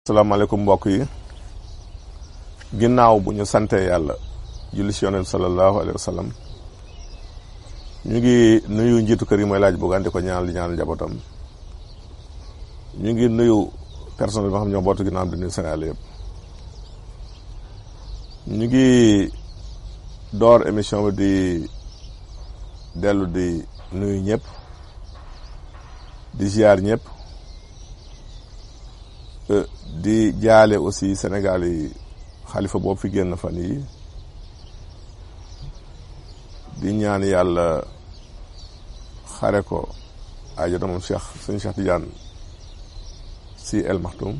salaamaaleykum mbokk yi ginnaaw bu ñu sante yàlla julli ci yonent sallallahu alayhi wa sallam ñu ngi nuyu njiitu kër yi mooy laaj buggaan di ko ñaanal di ñaanal njabootam ñu ngi nuyu personnel bi nga xam ñoo bootu ginnaaw di nuyu Sénégal yëpp ñu ngi door émission bi di dellu di nuyu ñëpp di ziar ñëpp di jaale aussi Sénégal yi xalifa boobu fi génn fan yi di ñaan yàlla xare ko ajota moom suñu Cheikh Tidiane Sy El Maktoum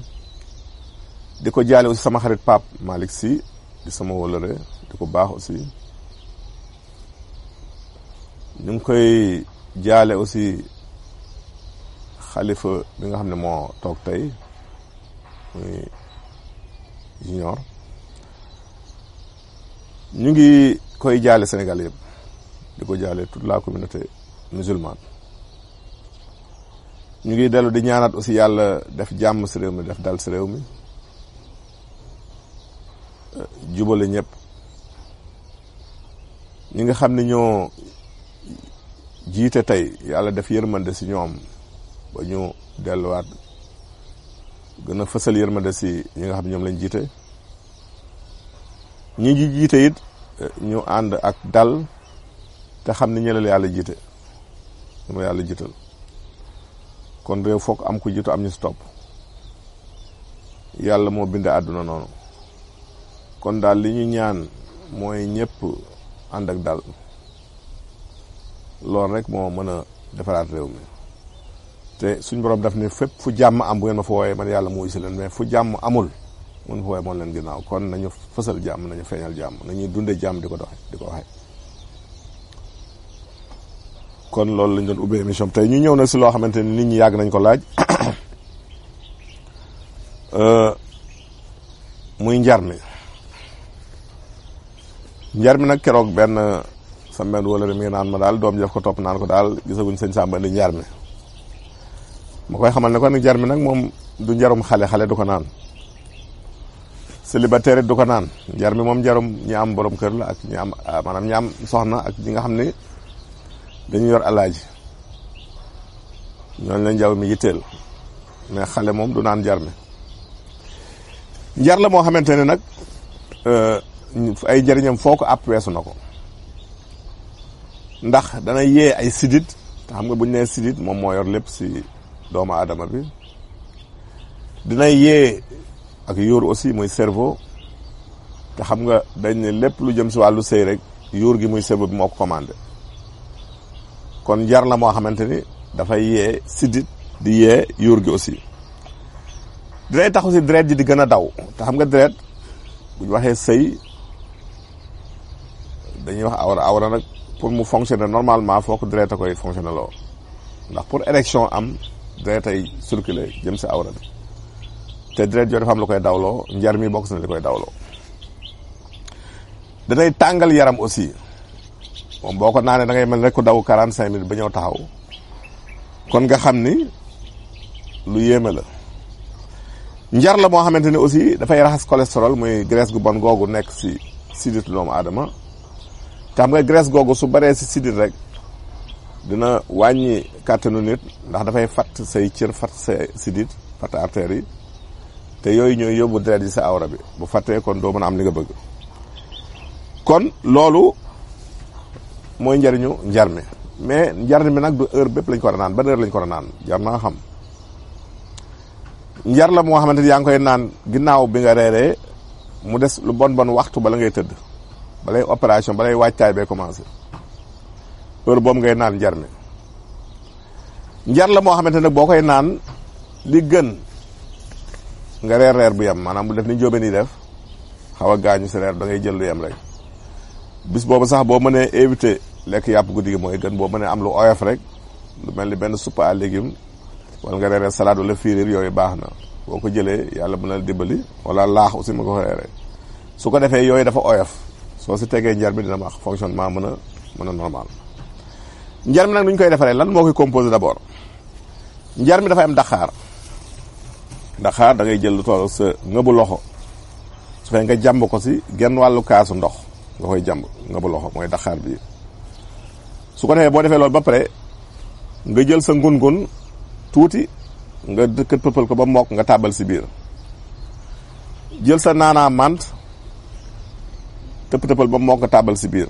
di ko jaale aussi sama xarit Pape Malick Sy di sama wóllëre di ko baax aussi ñu ngi koy jaale aussi xalifa bi nga xam ne moo toog tey muy junior ñu ngi koy jaale Sénégal yëpp di ko jaale toute la communauté musulmane ñu ngi dellu di ñaanaat aussi yàlla def jàmm si réew mi def dal si réew mi jubale ñëpp ñi nga xam ne ñoo jiite tey yàlla def yërmande si ñoom ba ñu delluwaat gën a fësal yërmande si ñi nga xam ne ñoom lañ jiite ñi ji jiite it ñu ànd ak dal te xam ni ñëlal yàlla jiite dama yàlla jiital kon réew foog am ku jiitu am ñu si topp yàlla moo binde àdduna noonu kon daal li ñu ñaan mooy ñëpp ànd ak dal loolu rek moo mën a defaraat réew mi te suñ borom daf ne fépp fu jàmm am bu ngeen ma fa wooyee man yàlla mu si leen mais fu jàmm amul mun fa wooyee moon leen ginnaaw kon nañu fësal jàmm nañu feeñal jàmm nañuy dundee jàmm di ko doxe di ko waxe kon loolu lañ doon ubbee émission tey ñu ñëw na si loo xamante ni nit ñi yàgg nañ ko laaj muy njar mi nag keroog benn sa mbenn wala mi ngi naan ma daal doom def ko topp naan ko daal gisaguñ sëñ Samba indi njar mi ma koy xamal ne ko nag njar mi nag moom du njarum xale du ko naan célibataire du ko naan njar mi moom njarum ñi am borom kër la ak ñi am maanaam ñi am soxna ak ñi nga xam ne dañu yor alaaji ñooñu la njaw mi yitteel mais xale moom du naan njar mi njar la moo xamante ne nag ay njëriñam foo ko àpp weesu na ko ndax dana yee ay sidit te xam nga buñ nee sidit moom moo yor lépp si doomu aadama bi dina yee ak yóor aussi muy cerveau te xam nga dañ ne lépp lu jëm si wàllu sëy rek yóor gi muy cerveau bi moo ko commandé kon njar la moo xamante ni dafay yee sidit di yee yóor gi aussi dinay tax aussi deret ji di gën a daw te xam nga deret bu ñu waxee sëy dañuy wax awra nag pour mu fonctionner normalement foo ko deret a koy fonctionner loo ndax pour érection am deret ay circuler jëm si awra bi te deret joo dafa am lu koy dawloo njar mi bokk si na li koy dawloo danay tàngal yaram aussi moom boo ko naanee da ngay mel rek ku daw 45 minutes ba ñëw taxaw kon nga xam ni lu yéeme la njar la moo xamante ni aussi dafay raxas cholestérol muy graisse gu bon googu nekk si siditu doomu aadama te xam nga graisse googu su baree si sidit rek dina wàññi kattanu nit ndax dafay fatt say cër fatt say sidit fatt artères yi te yooyu ñooy yóbbu deret yi sa awra bi bu fattee kon doo mën a am li nga bëgg kon loolu mooy njariñu njar mi mais njar mi nag du heure bépp lañ ko war a naan ban heure lañ ko war a naan jar naa xam njar la moo xamante ni yaa ngi koy naan ginnaaw bi nga reeree mu des lu bon waxtu bala ngay tëdd balay opération balay waajtaay bay commencé heure boobu ngay naan njar mi njar la moo xamante ne boo koy naan li gën nga reer bu yem maanaam bu def ni njóobe ni def xaw a gaañu si reer da ngay jël lu yem rek bis boobu sax boo mënee éviter lekk yàpp guddi gi mooy gën boo mënee am lu oyof rek lu mel ni benn soupe à légumes wala nga reeree salade wala firir yooyu baax na boo ko jëlee yàlla mën na dimbali wala laax aussi ma ko reeree su ko defee yooyu dafa oyof soo si tegee njar bi dina wax fonctionnement mën a normal njar mi nag nu ñu koy defaree lan moo koy composé d'abord njar mi dafay am daqaar daxaar da ngay jël lu toll sa ngëbu loxo su fekkee nga jàmb ko si genn wàllu kaasu ndox nga koy jàmb ngëbu loxo mooy daxaar bi. su ko defee boo defee loolu ba pare nga jël sa ngun-ngun tuuti nga dëkkat pëppal ko ba mokk nga tàbbal si biir jël sa naanaa mant tëpp-tëppal ba mokk nga tàbbal si biir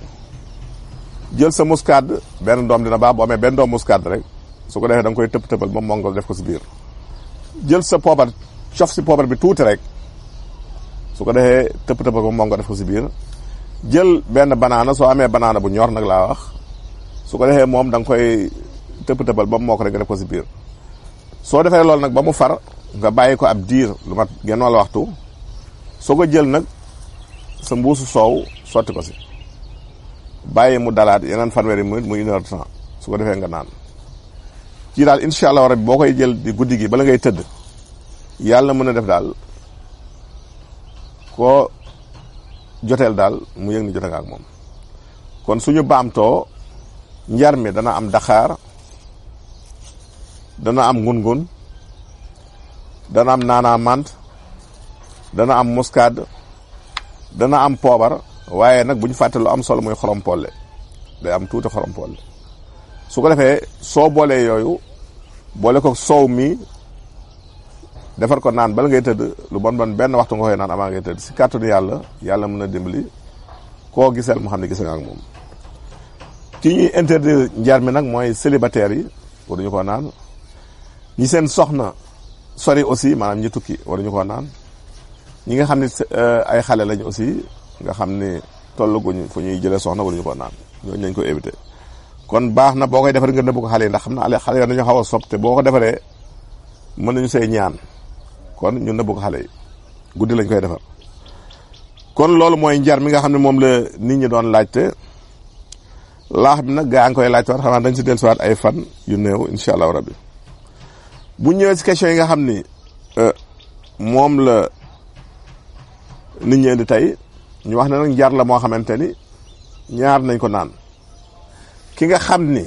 jël sa muscade benn doom dina baax boo amee benn doom muscade rek su ko defee da nga koy tëpp-tëppal ba mokk nga def ko si biir jël sa poobar cof si poobar bi tuuti rek su ko defee tëpp-tëppal ba mokk nga def ko si biir jël benn banaana soo amee banaana bu ñor nag laa wax su ko defee moom da nga koy tëpp-tëppal ba mokk rek nga def ko si biir soo defee loolu nag ba mu far nga bàyyi ko ab diir lu mat genn wàll waxtu soo ko jël nag sa mbuusu soow sotti ko si bàyyi mu dalaat yeneen fanweeri minute muy 1 heure de temps su ko defee nga naan ci daal incha allah rabbi boo koy jël di guddi gi bala ngay tëdd yàlla mën a def daal koo joteel daal mu yëg ni jote nga ak moom. kon suñu baamtoo njar mi dana am daxaar dana am ngun-ngun dana am naanaa mant dana am muscade dana am poobar waaye nag bu ñu fàtte lu am solo muy xorom polle day am tuuti xorom polle su ko defee soo boolee yooyu boole ko soow mi defar ko naan bala ngay tëdd lu bon bon benn waxtu nga koy naan amaa ngay tëdd si kàttanu yàlla mën a dimbali koo giseel mu xam ne gis nga ak moom. ci ñuy interdire njar mi nag mooy célibataires yi waruñu ko naan ñi seen soxna sori aussi maanaam ñi tukki waruñu ko naan ñi nga xam ne ay xale lañu aussi nga xam ne tollaguñu fu ñuy jëlee soxna waruñu ko naan ñooñu nañ ko éviter. kon baax na boo koy defar nga nëbb ko xale yi ndax xam na xale yi dañu xaw a sopp te boo ko defaree mën nañu say ñaan kon ñu nëbb ko xale yi guddi lañ koy defar. kon loolu mooy njar mi nga xam ne moom la nit ñi doon laajte laax bi nag gaa ngi koy laajte waat xam naa dañ si dellusiwaat ay fan yu néew incha allahu rabbi. bu ñëwee si question yi nga xam ni moom la nit ñi indi tey ñu wax ne nag njar la moo xamante ni ñaar nañ ko naan ki nga xam ni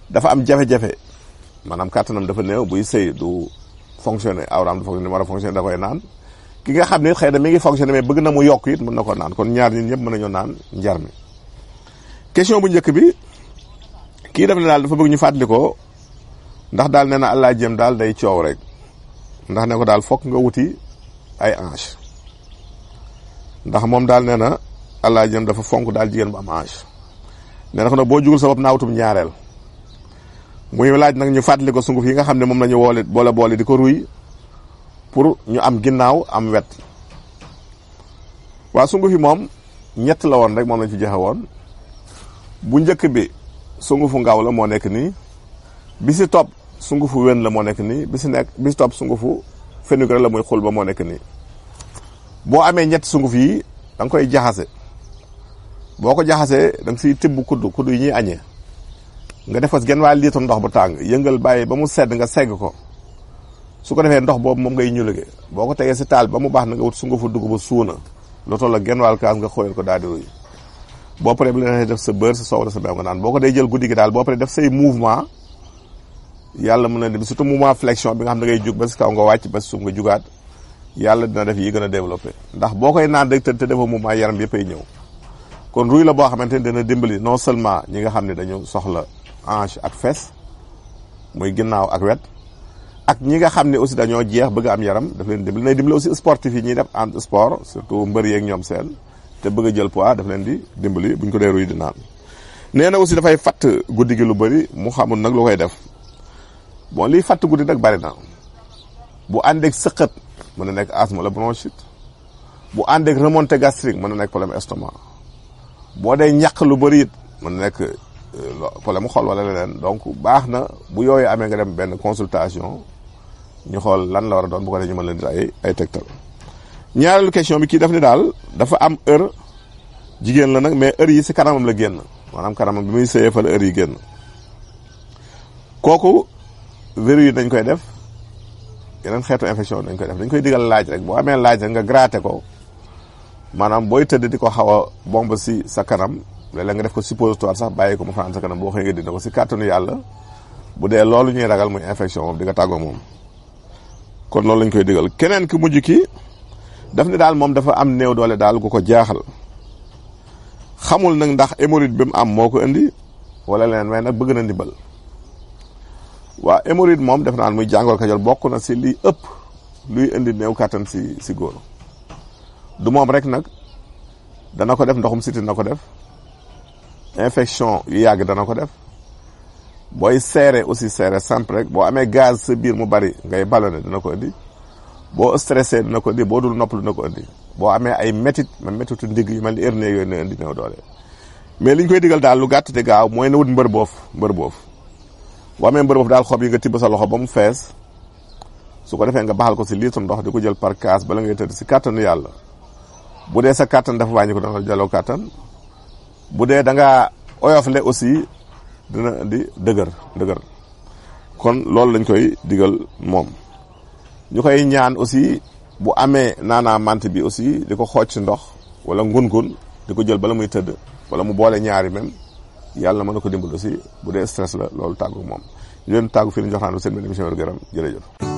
dafa am jafe-jafe maanaam kàttanam dafa néew buy sëy du fonctionner awraam du fonctionner war a fonctionner da koy naan ki nga xam ni xëy na mi ngi fonctionner mais bëgg na mu yokk it mën na ko naan kon ñaar ñi ñëpp mën nañoo naan njar mi. question bu njëkk bi kii def ne daal dafa bëgg ñu fàttali ko ndax daal nee na allah jëm daal day coow rek ndax ne ko daal fokk nga wuti ay ange ndax moom daal nee na allah jëm dafa fonk daal jigéen bu am ange nee na ko nag boo jugul sa bopp naa wutum ñaareel muy laaj nag ñu fàttali ko sunguf yi nga xam ne moom la ñu boole di ko ruy pour ñu am ginnaaw am wet. waa sunguf yi moom ñett la woon rek moom lañ fi joxe woon bu njëkk bi sungufu ngaw la moo nekk nii bi si topp sungufu wen la moo nekk nii bi si topp sungufu fenugrec la muy xul ba moo nekk nii. boo amee ñetti sunguf yi da nga koy jaxase boo ko jaxasee da nga siy tibb kudd yi ñuy añee nga def ko si genn waa litre ndox bu tàng yëngal bàyyi ba mu sedd nga segg ko su ko defee ndox boobu moom ngay ñulugee boo ko tegee si taal ba mu baax na nga wut sungufu dugubu suuna loo toll ak genn wàll kaas nga xóoyal ko daal di ruy boo paree bu leen def sa beurre sa soow sa beew nga naan boo ko day jël guddi gi daal boo paree def say mouvement yàlla mën na di surtout mouvement flexion bi nga xam da ngay jug ba si kaw nga wàcc ba si suuf nga jugaat yàlla dina def yi gën a développé ndax boo koy naan rek te defoo mouvement yaram bi yëppay ñëw kon ruy la boo xamante ni dina dimbali non seulement ñi nga xam ne dañu soxla hanche ak fesse muy ginnaaw ak wet ak ñi nga xam ne aussi dañoo jeex bëgg am yaram daf leen dimbali nay dimbali aussi sportif yi ñuy def en sport surtout mbër yeeg ñoom seen te bëgg a jël poids daf leen di dimbali buñ ko dee ruy di naan. nee na aussi dafay fatt guddi gi lu bëri mu xamul nag lu koy def bon liy fatt guddi nag bëri na bu àndeeg sëqët mën na nekk asthme wala bronchite bu àndeeg remontée gastrique mën na nekk problème estomac boo dee ñàq lu bëri it mën na nekk problème mu xol wala leneen donc baax na bu yooyu amee nga dem benn consultation ñu xool lan la war a doon bu ko defee ñu mën leen di ay tegtal. ñaareelu question bi kii daf ni daal dafa am heure jigéen la nag mais heure yi si kanamam la génn maanaam kanamam bi muy sëyee fa la heure yi génn kooku verru yi dañ koy def yeneen xeetu infection dañ koy def dañ koy digal laaj rek boo amee laaj rek nga gratter ko maanaam booy tëdd di ko xaw a bomb si sa kanam léeg-léeg nga def ko suppositoire sax bàyyi ko mu fanaan sa kanam boo xëy nga dindi ko si kàttanu yàlla bu dee loolu ñuy ragal muy infection moom di nga tàggoo moom. kon loolu lañ koy digal. keneen ki mujj ki daf ne daal moom dafa am néew doole daal gu ko jaaxal xamul nag ndax hémorroïde bi mu am moo ko indi wala leneen mais nag bëgg na ndimbal. waa hémorroïde moom def naan muy jàngoro Kajoor bokk na si li ëpp luy indi néew kàttan si góor du moom rek nag dana ko def, ndoxum siti dana ko def, infection yu yàgg dana ko def, booy seere aussi seere simple rek boo amee gaz sa biir mu bari ngay ballonné dina ko indi, boo stressé dina ko indi, boo dul nopplu dina ko indi, boo amee ay métit même métitu ndigg yu mel ni hernie yooyu na indi néew doole. mais li ñu koy digal daal lu gàtt te gaaw mooy na wut mbër boof boo amee mbër boof daal xob yi nga tibb sa loxo ba mu fees, su ko defee nga baxal ko si litre ndox di ko jël par kaas bala ngay tëdd si kàttanu yàlla. bu dee sa kàttan dafa wàññi ko dana la jëloo kàttan, bu dee da ngaa oyofle aussi dina indi dëgër kon loolu lañ koy digal moom. ñu koy ñaan aussi bu amee naanaa mante bi aussi di ko xooj ci ndox wala ngun-ngun di ko jël bala muy tëdd wala mu boole ñaari même yàlla mën na ko dimbal aussi bu dee stress la loolu tàggu moom. ñu leen tàggu fii ni jox naan seen benn émission wér-gu-yaram jërëjëf.